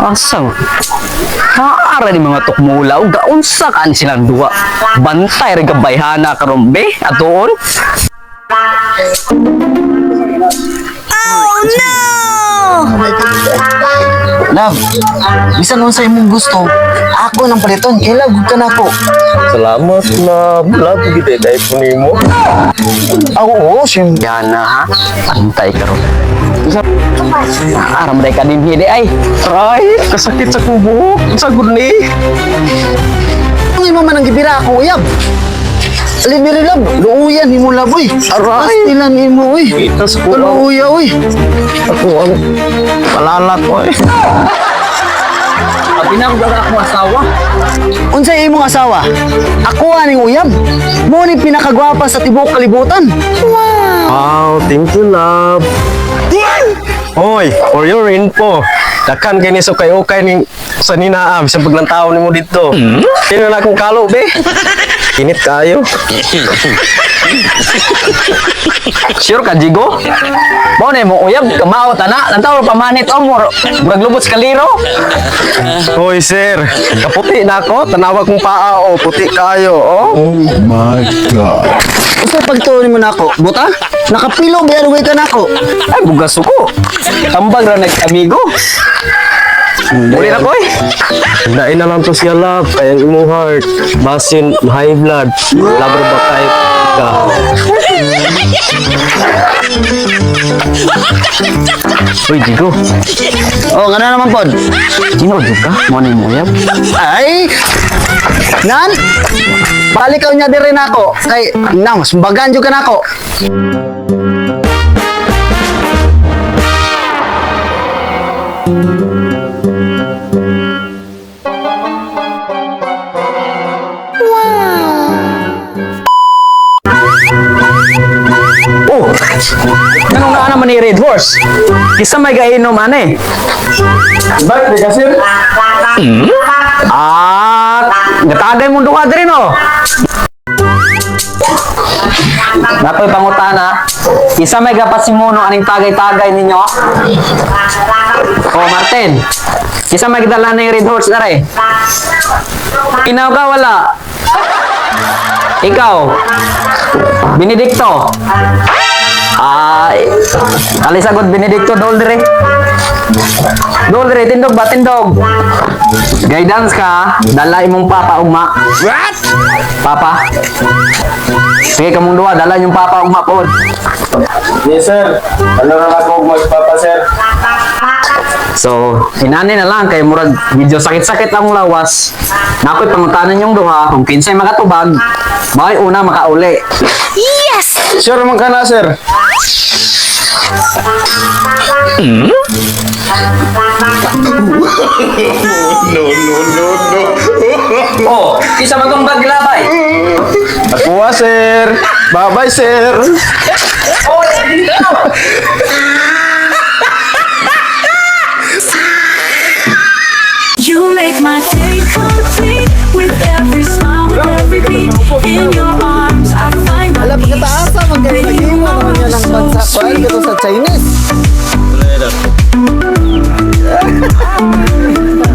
Asa? Haara ni mga tukmula o gaunsa ka ni silang duwa. Bantay rin kabayhana karon be atoon. Oh no! Love, bisan nun sa imong gusto, ako nang paliton, kay love, ka na ako. Salamat na vlog kita dahil po nimo. Oo, siyempre. Yan na ha. Bantay karon. Aram day ka din hidi ay. Ay, kasakit sa kubo. Sa gurni. Ang imo man ang gibira ako, uyab. Libiri love, luuyan ni mo love, uy. Aray. Pastilan ni mo, uy. Itas ko. Luuya, uy. Ako ang palalat ko eh. Pinanggaga akong asawa. Unsay imong asawa? Ako aning uyab. Mo ni pinakagwapa sa tibuok kalibutan. Wow, thank you, love. Hoy, for your info, dakan kay ni so kay okay ning sa ninaam sa paglantaw nimo dito. Sino na akong kalo, be? Init kayo. Sure ka, Jigo? Mo na mo uyab, kamao tana. Lantaw pamanit o mo. Maglubot sa kaliro. Hoy, sir. Kaputi na ako. Tanawa kong paa, oh. Puti kayo, oh. Unsay pagtuon mo na ako? Buta? Nakapilo biyan way ka nako. Ay, bugas ko. Tambag ra nag-amigo. Muli na ko eh. Hindain na lang to siya, love. Kaya ang imong heart. Basin, high blood. Labar ba kayo ka? Uy, Jigo. Oh, ngana naman pod. Sino ka? Mo na mo uyab. Ay! Nan! Balikaw niya din rin ako. Kay, nang, sumbagan dyan ka na ako. Oh! Ganun na naman ni Red Horse. Isa may gainom ane. Bakit, di kasi? Natagay mo duha din no. Nakoy pangutana. Isa may gapasimuno aning tagay-tagay ninyo. Oh, Martin. Isa may gidala na yung Red Horse na rin. Inaw ka wala. Ikaw. Benedicto. Alisagod Benedicto Doldre. Doldre, tindog ba? Tindog. Guidance ka, dala imong papa ugma. What? Papa. Sige kamong duha, dala yung papa ugma po. Yes, sir. Ano na ako magpapa, sir? So, inani na lang kay murag medyo sakit-sakit ang lawas. Nakoy pangutanan yung duha kung kinsay makatubag, bakit una makauli. Yes! Sure man ka na, sir. Oh, isa magkumbag gilabay. Ako, sir. Bye-bye, sir. Oh, You make my day complete with every smile, with every beat in your arms. I find my Alam ka peace. taasa, magkailangan mo naman yan ang bansa ko. Ay, gito sa Chinese.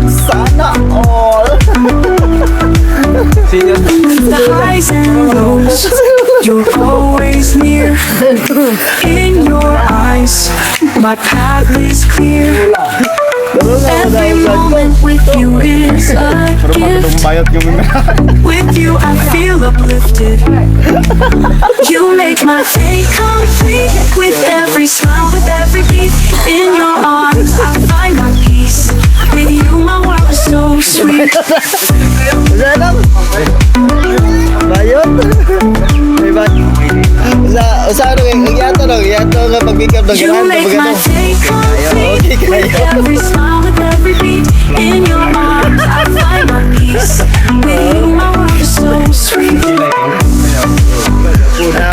Sana all. The highs and lows, you're always near. In your eyes, my path is clear. Every moment with you is a gift. With you I feel uplifted. You make my day complete. With every smile, with every beat in your arms, I find my peace. With you my world is so sweet. Zalam. Bayot. May ba? Sa ano kay yato nga pag-pick up ng You make my day complete. With every smile, with every beat in your arms, I find my peace. With you my world is so sweet.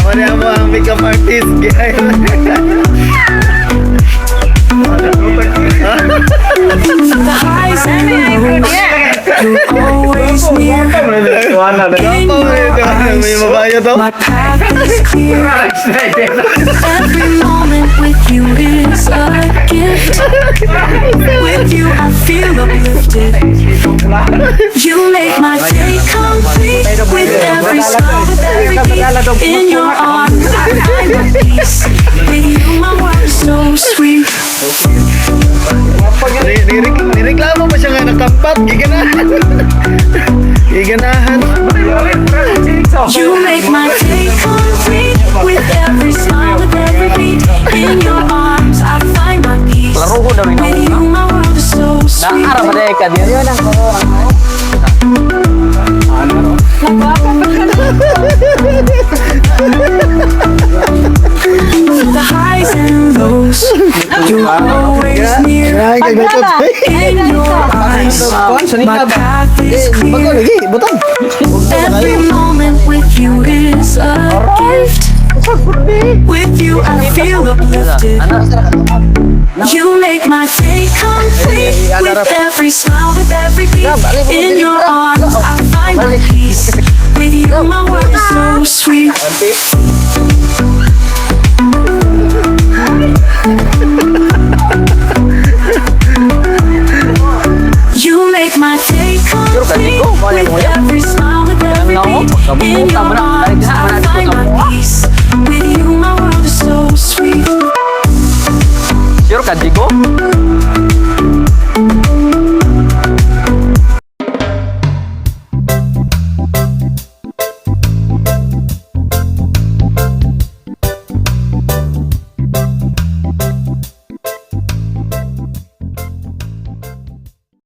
Wala mo ang pick-up artist. The highs and lows, you're always near. In your eyes, my path is clear. Every moment with you is a gift. With you, I feel uplifted. You make my day complete. With every smile, with every beat. In your arms, I find my peace. With you, my world is so sweet. Nireklamo pa siya nga nakampat. Giganahan. Giganahan. You make my day complete. With every smile, with every beat. In your arms, I find my peace. Laro ko daw With you, my world is so sweet. Naara ba ka diyan? The highs and lows, you're always near. Ay, kagatot. In your eyes, my path is Bago clear. lagi, butang. Every moment with you is a gift. With you, I feel uplifted. You make my day complete. With every smile, with every beat. In your arms, I find my peace. With you, my world is so sweet.